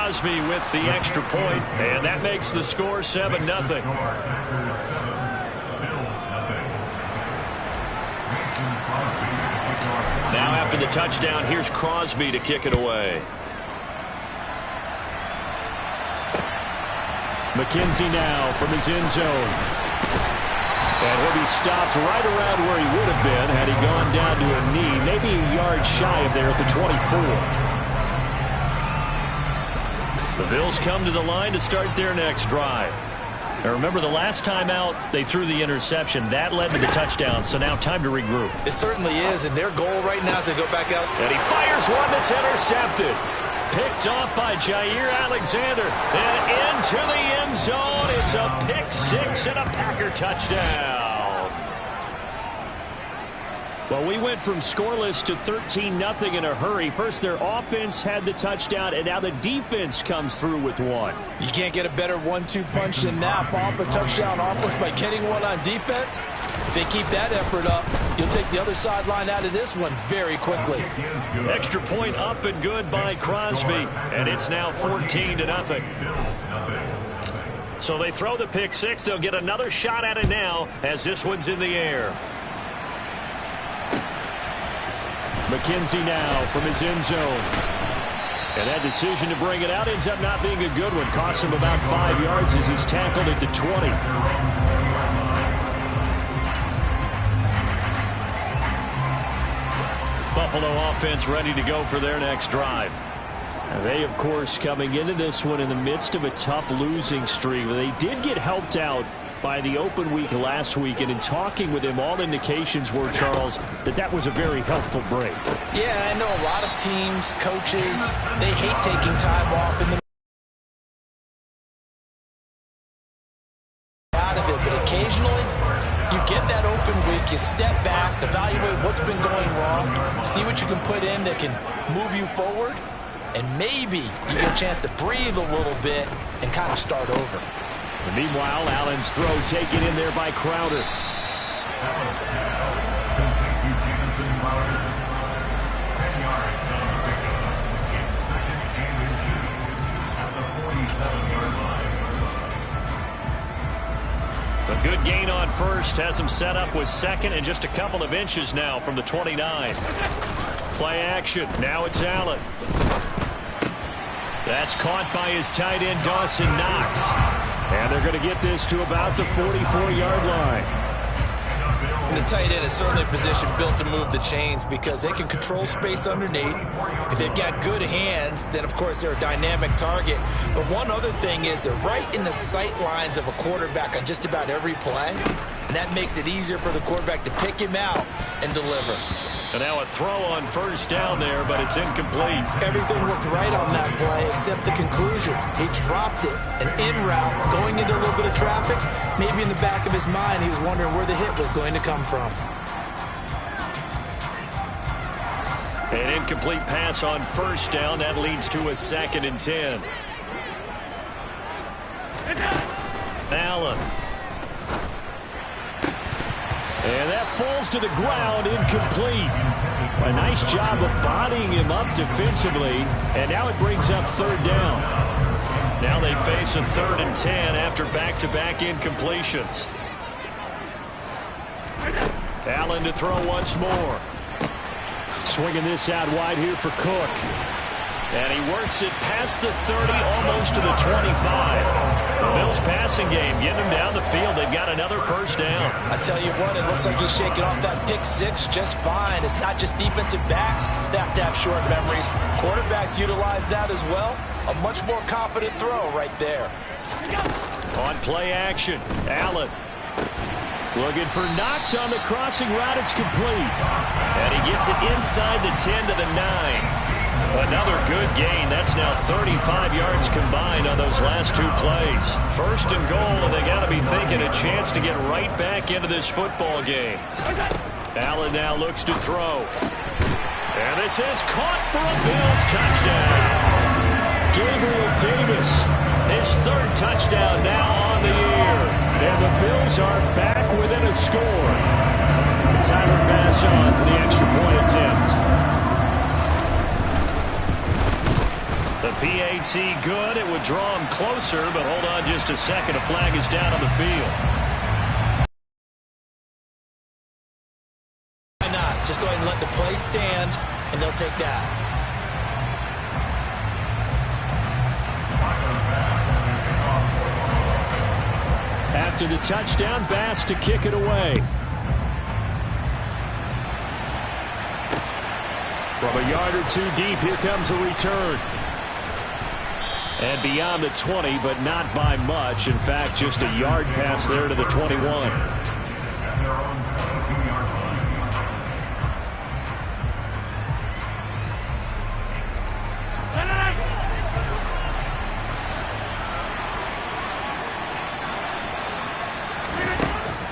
Crosby with the extra point, and that makes the score 7-0. Now after the touchdown, here's Crosby to kick it away. McKenzie now from his end zone. And he'll be stopped right around where he would have been had he gone down to a knee, maybe a yard shy of there at the 24. The Bills come to the line to start their next drive. Now remember, the last time out, they threw the interception. That led to the touchdown, so now time to regroup. It certainly is, and their goal right now is to go back out. And he fires one that's intercepted. Picked off by Jair Alexander. And into the end zone. It's a pick six and a Packer touchdown. Well, we went from scoreless to 13-0 in a hurry. First, their offense had the touchdown, and now the defense comes through with one. You can't get a better 1-2 punch than that. Follow up a touchdown offense by getting one on defense. If they keep that effort up, you'll take the other sideline out of this one very quickly. Extra point up and good by Crosby, and it's now 14-0. So they throw the pick six. They'll get another shot at it now as this one's in the air. McKenzie now from his end zone. And that decision to bring it out ends up not being a good one. Costs him about 5 yards as he's tackled at the 20. Buffalo offense ready to go for their next drive. They, of course, coming into this one in the midst of a tough losing streak. They did get helped out by the open week last week, and in talking with him, all indications were, Charles, that was a very helpful break. Yeah, I know a lot of teams, coaches, they hate taking time off in the out of it, but occasionally you get that open week, you step back, evaluate what's been going wrong, see what you can put in that can move you forward, and maybe you get a chance to breathe a little bit and kind of start over. And meanwhile, Allen's throw taken in there by Crowder. A good gain on first has him set up with second and just a couple of inches now from the 29. Play action. Now it's Allen. That's caught by his tight end, Dawson Knox. And they're going to get this to about the 44-yard line. The tight end is certainly a position built to move the chains because they can control space underneath. If they've got good hands, then, of course, they're a dynamic target. But one other thing is they're right in the sight lines of a quarterback on just about every play. And that makes it easier for the quarterback to pick him out and deliver. And now a throw on first down there, but it's incomplete. Everything worked right on that play except the conclusion. He dropped it, an in route, going into a little bit of traffic. Maybe in the back of his mind, he was wondering where the hit was going to come from. An incomplete pass on first down. That leads to a 2nd and 10. Allen. And that falls to the ground, incomplete. A nice job of bodying him up defensively, and now it brings up 3rd down. Now they face a 3rd and 10 after back-to-back incompletions. Allen to throw once more. Swinging this out wide here for Cook. And he works it past the 30, almost to the 25. The Bills passing game, getting them down the field. They've got another first down. I tell you what, it looks like he's shaking off that pick six just fine. It's not just defensive backs that have to have short memories. Quarterbacks utilize that as well. A much more confident throw right there. On play action, Allen. Looking for Knox on the crossing route. It's complete. And he gets it inside the 10 to the 9. Another good gain. That's now 35 yards combined on those last 2 plays. 1st and goal, and they got to be thinking a chance to get right back into this football game. Allen now looks to throw. And this is caught for a Bills touchdown. Gabriel Davis, his 3rd touchdown now on the year. And the Bills are back within a score. Tyler Bass on for the extra point attempt. The PAT good. It would draw him closer, but hold on just a second. A flag is down on the field. Why not? Just go ahead and let the play stand, and they'll take that. After the touchdown, Bass to kick it away. From a yard or two deep, here comes a return. And beyond the 20, but not by much. In fact, just a yard pass there to the 21.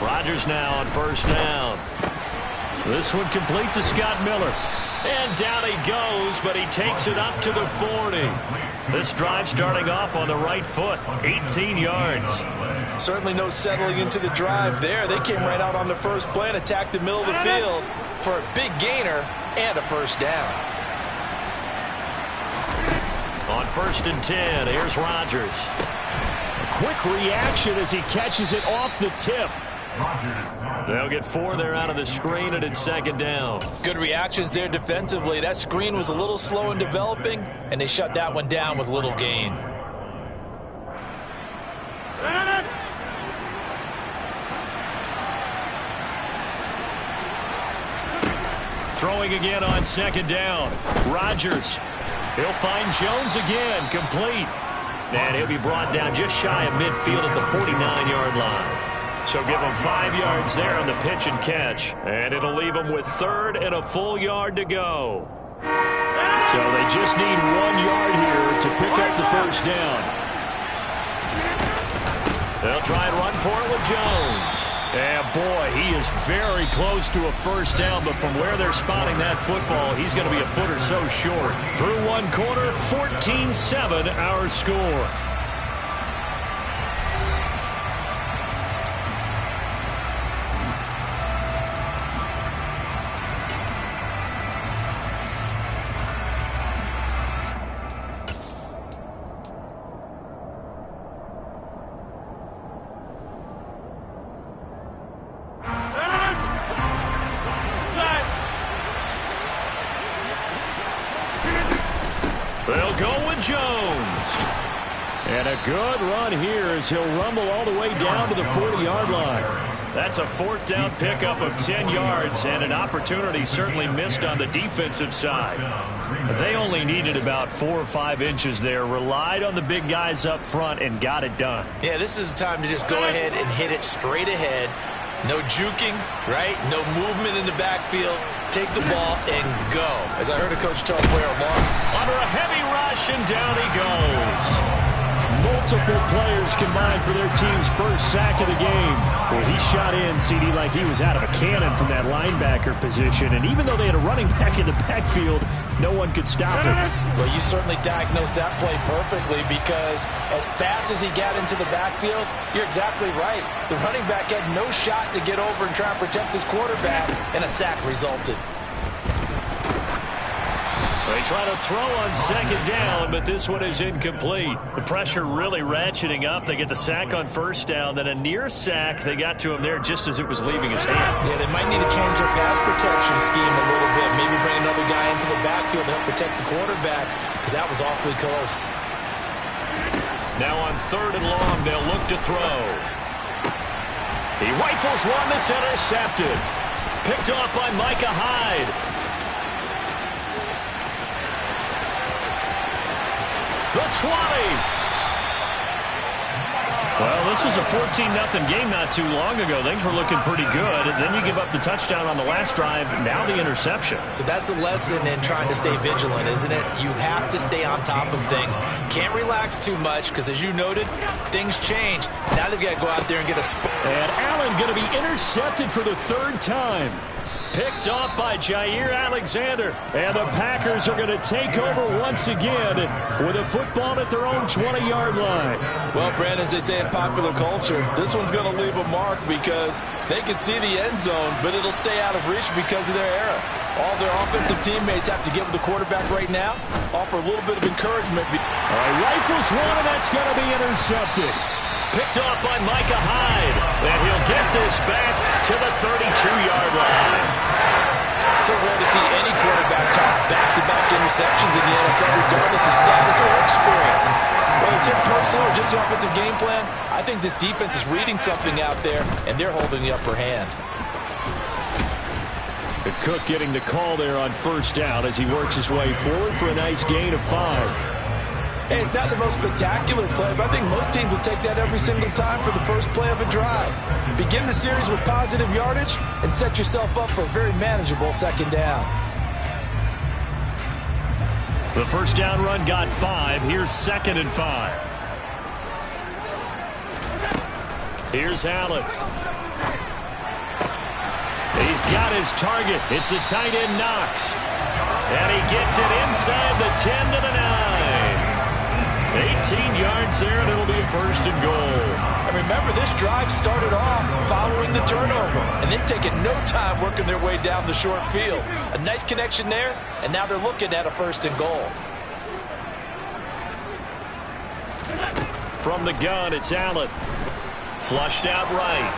Rodgers now on first down. This one complete to Scott Miller. And down he goes, but he takes it up to the 40. This drive starting off on the right foot, 18 yards. Certainly no settling into the drive there. They came right out on the first play and attacked the middle of the field for a big gainer and a first down. On 1st and 10, here's Rodgers. A quick reaction as he catches it off the tip. They'll get 4 there out of the screen, and it's 2nd down. Good reactions there defensively. That screen was a little slow in developing, and they shut that one down with little gain. Throwing again on 2nd down. Rodgers. He'll find Jones again, complete. And he'll be brought down just shy of midfield at the 49-yard line. So give him 5 yards there on the pitch and catch. And it'll leave him with 3rd and a full yard to go. So they just need 1 yard here to pick up the first down. They'll try and run for it with Jones. And boy, he is very close to a first down, but from where they're spotting that football, he's going to be a foot or so short. Through one quarter, 14-7 our score. They'll go with Jones. And a good run here as he'll rumble all the way down to the 40-yard line. That's a 4th down pickup of 10 yards and an opportunity certainly missed on the defensive side. They only needed about 4 or 5 inches there, relied on the big guys up front and got it done. Yeah, this is the time to just go ahead and hit it straight ahead. No juking, right? No movement in the backfield. Take the ball and go. As I heard a coach tell a player, under a heavy rush, and down he goes. Multiple players combined for their team's first sack of the game. Well, he shot in, CD, like he was out of a cannon from that linebacker position. And even though they had a running back in the backfield, no one could stop him. Well, you certainly diagnosed that play perfectly because as fast as he got into the backfield, you're exactly right. The running back had no shot to get over and try and protect his quarterback, and a sack resulted. They try to throw on 2nd down, but this one is incomplete. The pressure really ratcheting up. They get the sack on 1st down, then a near sack. They got to him there just as it was leaving his hand. Yeah, they might need to change their pass protection scheme a little bit. Maybe bring another guy into the backfield to help protect the quarterback because that was awfully close. Now on 3rd and long, they'll look to throw. He rifles one that's intercepted. Picked off by Micah Hyde. The 20. Well, this was a 14-0 game not too long ago. Things were looking pretty good. And then you give up the touchdown on the last drive. Now the interception. So that's a lesson in trying to stay vigilant, isn't it? You have to stay on top of things. Can't relax too much because, as you noted, things change. Now they've got to go out there and get a spot. And Allen going to be intercepted for the 3rd time. Picked off by Jair Alexander. And the Packers are going to take over once again with a football at their own 20-yard line. Well, Brandon, as they say in popular culture, this one's going to leave a mark because they can see the end zone, but it'll stay out of reach because of their error. All their offensive teammates have to get with the quarterback right now, offer a little bit of encouragement. All right, rifles one, and that's going to be intercepted. Picked off by Micah Hyde, and he'll get this back to the 32-yard line. So rare to see any quarterback toss back-to-back interceptions in the NFL, regardless of status or experience. Whether it's impersonal or just the offensive game plan, I think this defense is reading something out there, and they're holding the upper hand. Cook getting the call there on first down as he works his way forward for a nice gain of 5. Hey, it's not the most spectacular play, but I think most teams will take that every single time for the first play of a drive. Begin the series with positive yardage and set yourself up for a very manageable second down. The first down run got 5. Here's 2nd and 5. Here's Allen. He's got his target. It's the tight end Knox. And he gets it inside the 10 to the 9. 18 yards there, and it'll be a 1st and goal. And remember, this drive started off following the turnover, and they've taken no time working their way down the short field. A nice connection there, and now they're looking at a 1st and goal. From the gun, it's Allen. Flushed out right.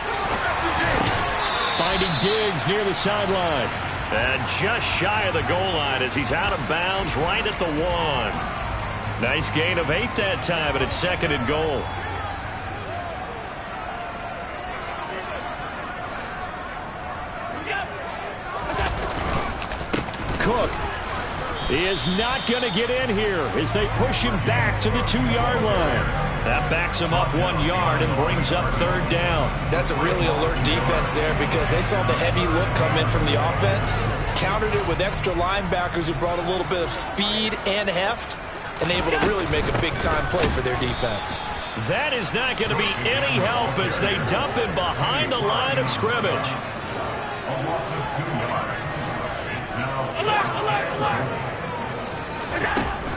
Finding Diggs near the sideline. And just shy of the goal line as he's out of bounds right at the 1. Nice gain of 8 that time, and it's 2nd and goal. Cook is not going to get in here as they push him back to the 2-yard line. That backs him up 1 yard and brings up 3rd down. That's a really alert defense there because they saw the heavy look come in from the offense, countered it with extra linebackers who brought a little bit of speed and heft, and able to really make a big-time play for their defense. That is not going to be any help as they dump him behind the line of scrimmage.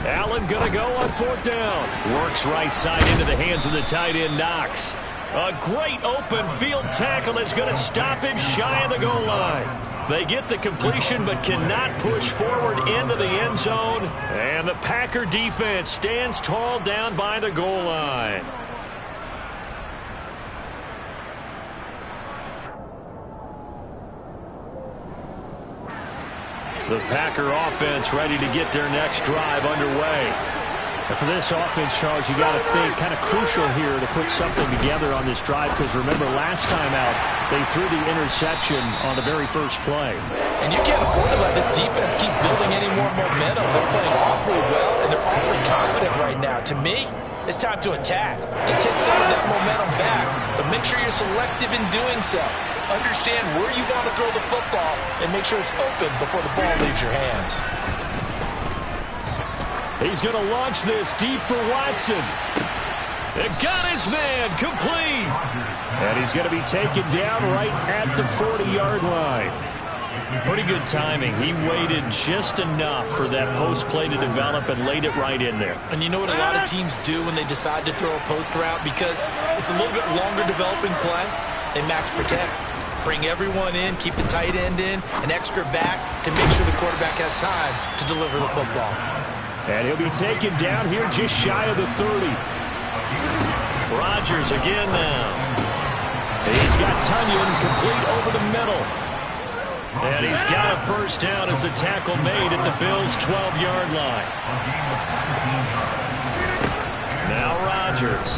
Allen going to go on 4th down. Works right side into the hands of the tight end Knox. A great open field tackle is going to stop him shy of the goal line. They get the completion but cannot push forward into the end zone. And the Packer defense stands tall down by the goal line. The Packer offense ready to get their next drive underway. And for this offense, Charles, you got to think kind of crucial here to put something together on this drive because remember last time out they threw the interception on the very first play. And you can't afford to let this defense keep building any more momentum. They're playing awfully well and they're awfully confident right now. To me, it's time to attack and take some of that momentum back, but make sure you're selective in doing so. Understand where you want to throw the football and make sure it's open before the ball leaves your hands. He's going to launch this deep for Watson. It got his man complete. And he's going to be taken down right at the 40-yard line. Pretty good timing. He waited just enough for that post play to develop and laid it right in there. And you know what a lot of teams do when they decide to throw a post route? Because it's a little bit longer developing play, they max protect. Bring everyone in, keep the tight end in, an extra back to make sure the quarterback has time to deliver the football. And he'll be taken down here just shy of the 30. Rodgers again now. He's got Tunyon complete over the middle. And he's got a first down as the tackle made at the Bills' 12-yard line. Now Rodgers.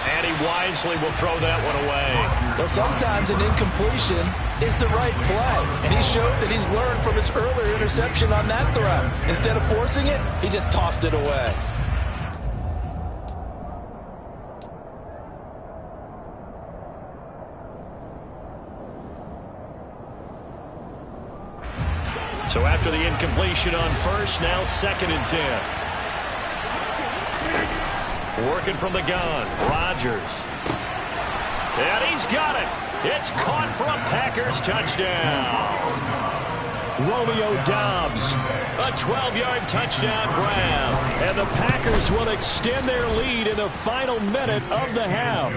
And he wisely will throw that one away. Well, sometimes an incompletion is the right play. And he showed that he's learned from his earlier interception on that throw. Instead of forcing it, he just tossed it away. So after the incompletion on first, now 2nd and 10. Working from the gun, Rodgers. And he's got it. It's caught for a Packers touchdown. Romeo Doubs, a 12-yard touchdown grab. And the Packers will extend their lead in the final minute of the half.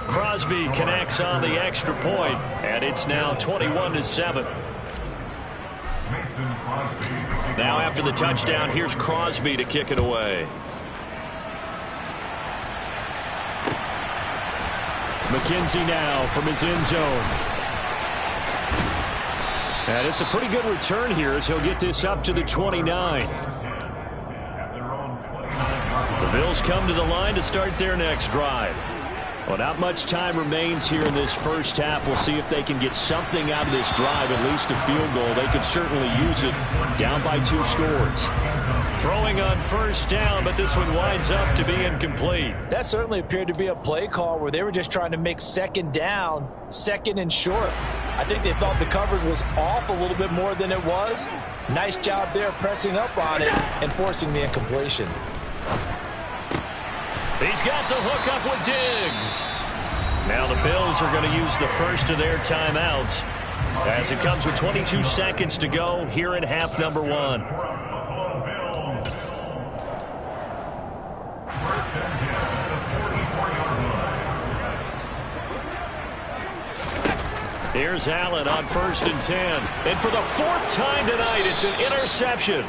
Crosby connects on the extra point, and it's now 21-7. Now after the touchdown, here's Crosby to kick it away. McKenzie now from his end zone. And it's a pretty good return here as he'll get this up to the 29. The Bills come to the line to start their next drive. Well, not much time remains here in this first half. We'll see if they can get something out of this drive, at least a field goal. They could certainly use it, down by 2 scores. Throwing on first down, but this one winds up to be incomplete. That certainly appeared to be a play call where they were just trying to make second down, second and short. I think they thought the coverage was off a little bit more than it was. Nice job there pressing up on it and forcing the incompletion. He's got the hook up with Diggs. Now the Bills are going to use the first of their timeouts as it comes with 22 seconds to go here in half number 1. Here's Allen on 1st and 10. And for the 4th time tonight, it's an interception.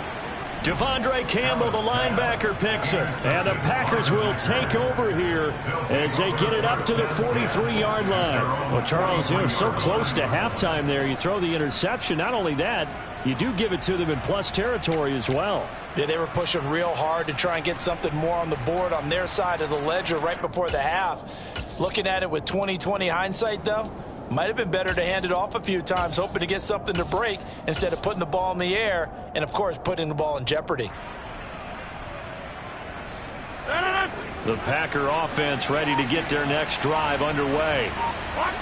Devondre Campbell, the linebacker, picks it. And the Packers will take over here as they get it up to the 43-yard line. Well, Charles, so close to halftime there. You throw the interception. Not only that, you do give it to them in plus territory as well. Yeah, they were pushing real hard to try and get something more on the board on their side of the ledger right before the half. Looking at it with 20/20 hindsight, though, might have been better to hand it off a few times, hoping to get something to break instead of putting the ball in the air and, of course, putting the ball in jeopardy. The Packer offense ready to get their next drive underway.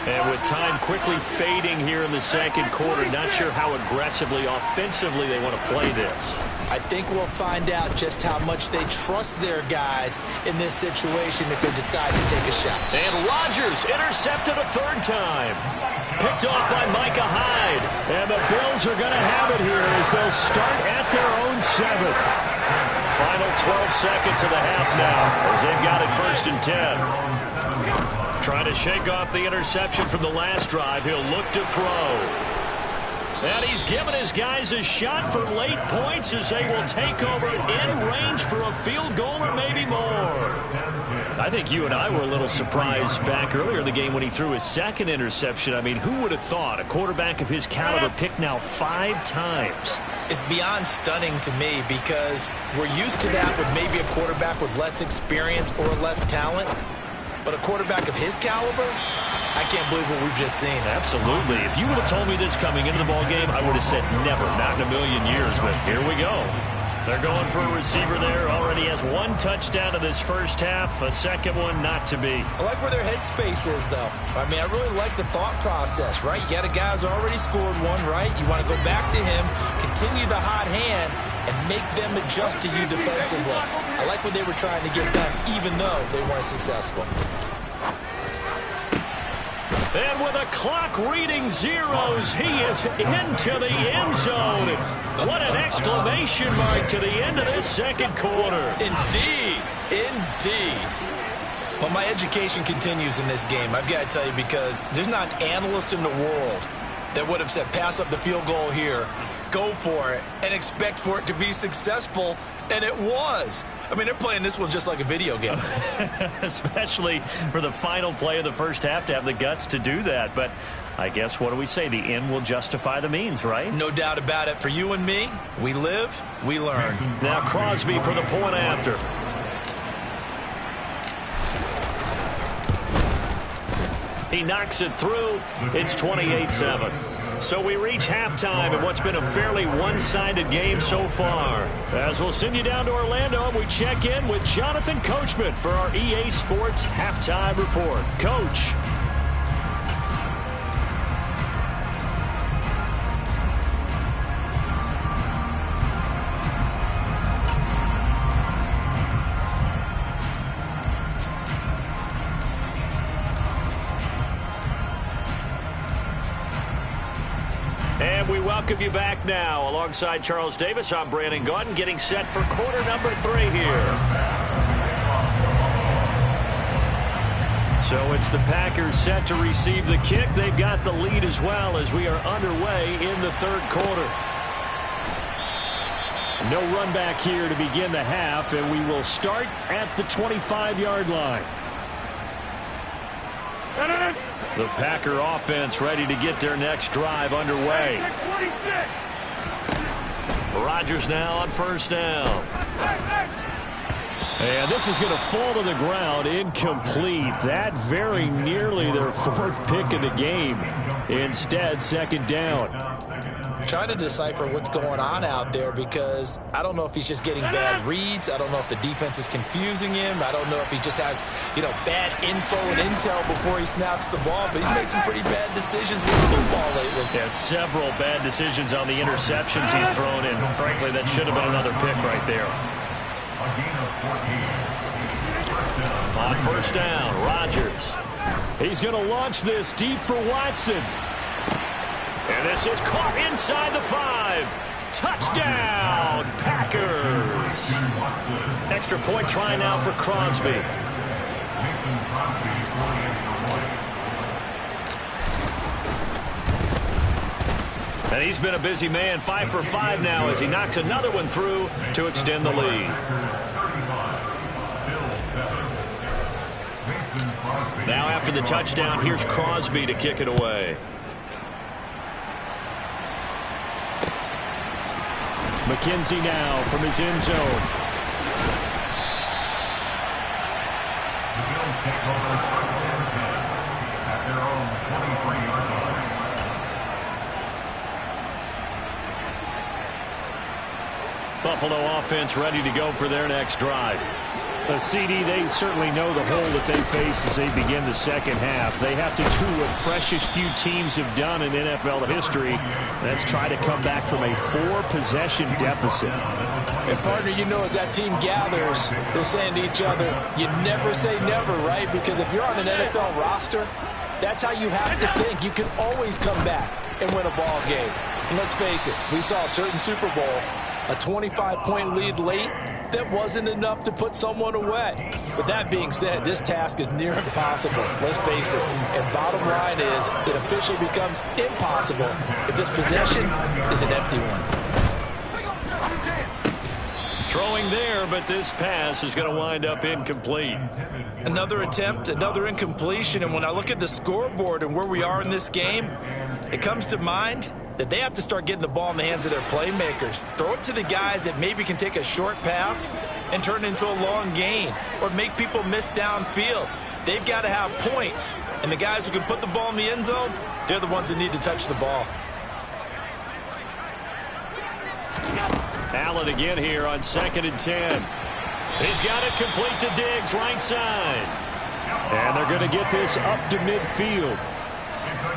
And with time quickly fading here in the second quarter, not sure how aggressively, offensively they want to play this. I think we'll find out just how much they trust their guys in this situation if they decide to take a shot. And Rodgers intercepted a 3rd time. Picked off by Micah Hyde. And the Bills are going to have it here as they'll start at their own 7. Final 12 seconds of the half now as they've got it 1st and 10. Trying to shake off the interception from the last drive. He'll look to throw. And he's given his guys a shot for late points as they will take over in range for a field goal or maybe more. I think you and I were a little surprised back earlier in the game when he threw his 2nd interception. I mean, who would have thought a quarterback of his caliber picked now 5 times? It's beyond stunning to me because we're used to that with maybe a quarterback with less experience or less talent. But a quarterback of his caliber, I can't believe what we've just seen. Absolutely. If you would have told me this coming into the ball game, I would have said never, not in a million years. But here we go. They're going for a receiver there. Already has 1 touchdown in this first half. A second one not to be. I like where their headspace is, though. I mean, I really like the thought process, right? You got a guy who's already scored 1, right? You want to go back to him, continue the hot hand, and make them adjust to you defensively. I like what they were trying to get done, even though they weren't successful. And with a clock reading zeros, he is into the end zone. What an exclamation mark to the end of this second quarter. Indeed. Indeed. Well, my education continues in this game, I've got to tell you, because there's not an analyst in the world that would have said pass up the field goal here, go for it, and expect for it to be successful, and it was. I mean, they're playing this one just like a video game. Especially for the final play of the first half to have the guts to do that. But I guess, what do we say? The end will justify the means, right? No doubt about it. For you and me, we live, we learn. Now Crosby for the point after. He knocks it through. It's 28-7. So we reach halftime in what's been a fairly one-sided game so far. As we'll send you down to Orlando, and we check in with Jonathan Coachman for our EA Sports Halftime Report. Coach. welcome you back now. Alongside Charles Davis, I'm Brandon Gaudin, getting set for quarter number 3 here. So it's the Packers set to receive the kick. They've got the lead as well as we are underway in the third quarter. No run back here to begin the half, and we will start at the 25-yard line. The Packer offense ready to get their next drive underway. Rodgers now on first down. And this is going to fall to the ground, incomplete. That very nearly their 4th pick of the game. Instead, second down. Trying to decipher what's going on out there because I don't know if he's just getting bad reads. I don't know if the defense is confusing him. I don't know if he just has, bad info and intel before he snaps the ball. But he's made some pretty bad decisions with the football lately. Yeah, several bad decisions on the interceptions he's thrown in. Frankly, that should have been another pick right there. On first down, Rodgers. He's going to launch this deep for Watson. And this is caught inside the 5. Touchdown, Packers. Extra point try now for Crosby. And he's been a busy man, 5 for 5 now as he knocks another one through to extend the lead. Now after the touchdown, here's Crosby to kick it away. McKenzie now from his end zone. The Bills take over first and 10 at their own 23-yard line. Buffalo offense ready to go for their next drive. CD, they certainly know the hole that they face as they begin the second half. They have to do what precious few teams have done in NFL history. That's try to come back from a 4-possession deficit. And partner, as that team gathers, they're saying to each other, you never say never, right? Because if you're on an NFL roster, that's how you have to think. You can always come back and win a ball game. And let's face it, we saw a certain Super Bowl, a 25-point lead late, that wasn't enough to put someone away. But that being said, this task is near impossible. Let's face it. And bottom line is, it officially becomes impossible if this possession is an empty one. Throwing there, but this pass is going to wind up incomplete. Another attempt, another incompletion. And when I look at the scoreboard and where we are in this game, it comes to mind that they have to start getting the ball in the hands of their playmakers. Throw it to the guys that maybe can take a short pass and turn it into a long gain or make people miss downfield. They've got to have points. And the guys who can put the ball in the end zone, they're the ones that need to touch the ball. Allen again here on 2nd and 10. He's got it complete to Diggs, right side. And they're going to get this up to midfield.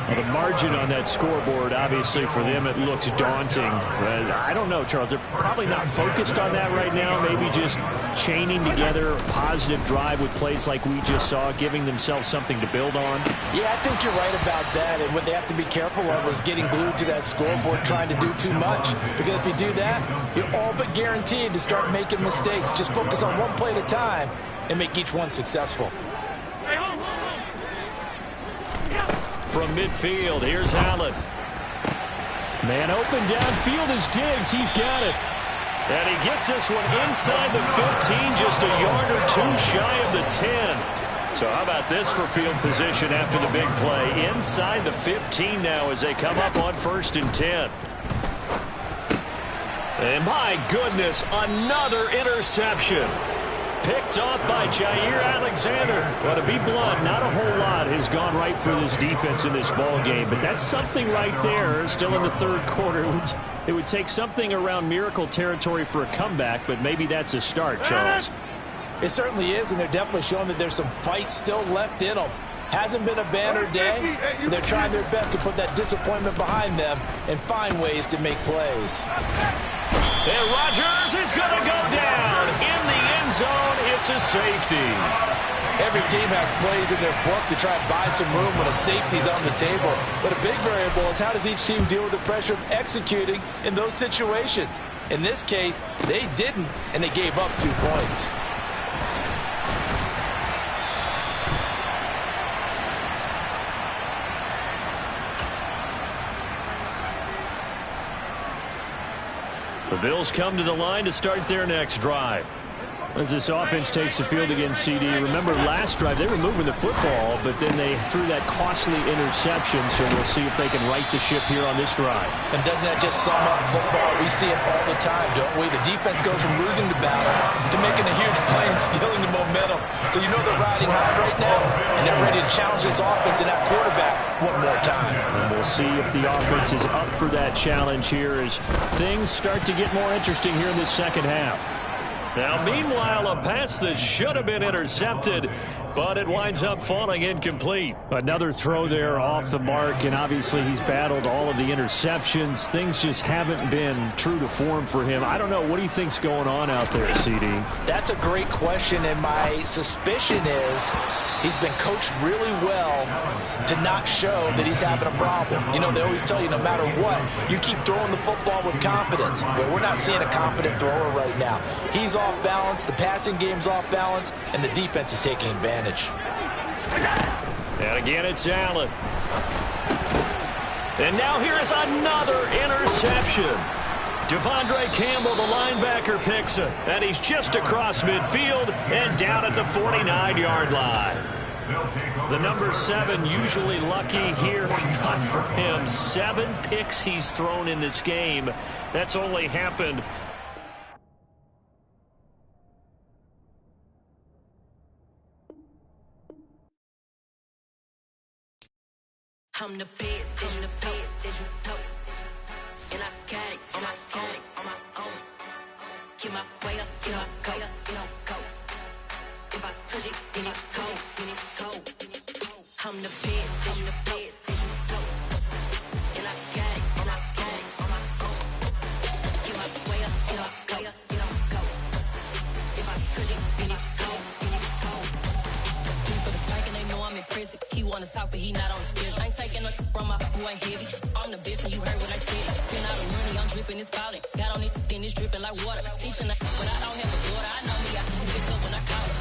Well, the margin on that scoreboard, obviously, for them, it looks daunting. But I don't know, Charles. They're probably not focused on that right now. Maybe just chaining together a positive drive with plays like we just saw, giving themselves something to build on. Yeah, I think you're right about that. And what they have to be careful of is getting glued to that scoreboard, trying to do too much. Because if you do that, you're all but guaranteed to start making mistakes. Just focus on one play at a time and make each one successful. From midfield, here's Allen. Man open downfield is Diggs. He's got it. And he gets this one inside the 15, just a yard or two shy of the 10. So how about this for field position after the big play? Inside the 15 now as they come up on 1st and 10. And my goodness, another interception. Picked off by Jair Alexander. Well, to be blunt, not a whole lot has gone right for this defense in this ball game, but that's something right there. Still in the third quarter. It would take something around miracle territory for a comeback, but maybe that's a start, Charles. It certainly is, and they're definitely showing that there's some fight still left in them. Hasn't been a banner day, but they're trying their best to put that disappointment behind them and find ways to make plays. And Rodgers is going to go down in the end zone. It's a safety. Every team has plays in their book to try and buy some room when a safety's on the table. But a big variable is how does each team deal with the pressure of executing in those situations. In this case, they didn't, and they gave up 2 points. The Bills come to the line to start their next drive. As this offense takes the field against CD, remember last drive they were moving the football, but then they threw that costly interception, so we'll see if they can right the ship here on this drive. And doesn't that just sum up football? We see it all the time, don't we? The defense goes from losing the battle to making a huge play and stealing the momentum. So you know they're riding high right now, and they're ready to challenge this offense and that quarterback one more time. And we'll see if the offense is up for that challenge here as things start to get more interesting here in this second half. Now, meanwhile, a pass that should have been intercepted, but it winds up falling incomplete. Another throw there off the mark, and obviously he's battled all of the interceptions. Things just haven't been true to form for him. I don't know. What do you think's going on out there, CD? That's a great question, and my suspicion is he's been coached really well to not show that he's having a problem. You know, they always tell you no matter what, you keep throwing the football with confidence. But we're not seeing a confident thrower right now. He's off balance, the passing game's off balance, and the defense is taking advantage. And again, it's Allen. And now here is another interception. Devondre Campbell, the linebacker, picks it. And he's just across midfield and down at the 49-yard line. The number 7 usually lucky here, not for him. 7 picks he's thrown in this game. That's only happened. I'm the best, I'm the best, as you know. And I got it on my own. Get my way up, get my go, go. If I touch it, then it's cold, I'm the best, as you know. And I got it on my own. Get my way up, get my go. If I touch it, then it's cold, For the bank and they know I'm impressive. He wanna talk, but he not on the schedule. I ain't taking a from my who ain't heavy. I'm the best, and you heard what I said. Spend all the money, I'm dripping, it's falling. Got on it, then it's dripping like water. Teaching that, but I don't have a daughter. I know me, I can pick up when I call her.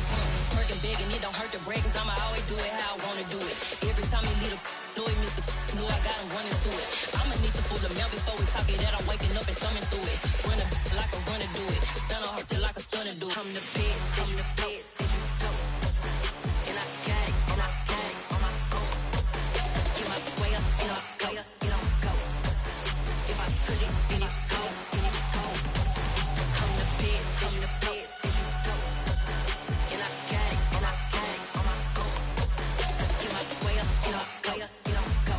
Working big, and it don't hurt to break, cause I'ma always do it how I wanna do it. Every time he lead a know it, Mr. Know I got him running to it. I'ma need the full amount before we talk it that I'm waking up and thumbing through it. Running like a runner do it. Stun on her till like a stunner do it. I'm the best, I'm the best, as you know. And I got it, and I got it on my own. Get my way up, get my go. If I touch it, then it's cold, I'm the best, I'm the best, as you know. And I got it, and I got it on my own. Get my way up, get my go.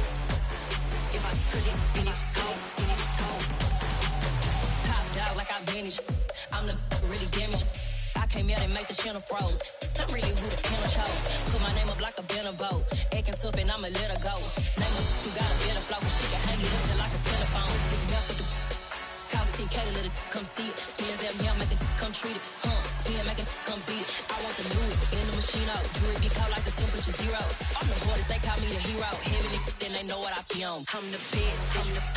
If I touch it, then it's cold, Top dog like I manage. I'm the really damaged. I came out and make the channel froze. I'm really who the panel chose. Put my name up like a banner boat. Acting tough and I'ma let her go. Name her who got a better flow. She can hang it up till like a telephone. Stick me up with the cost 10K to let it come see it. Hands at me, I make it come treat it. Spin, make it come beat it. I want the new in the machine out. Jewelry be cold like the temperature 0. I'm the hardest, they call me the hero. Heavy, then they know what I be on. I'm the best, I'm the best.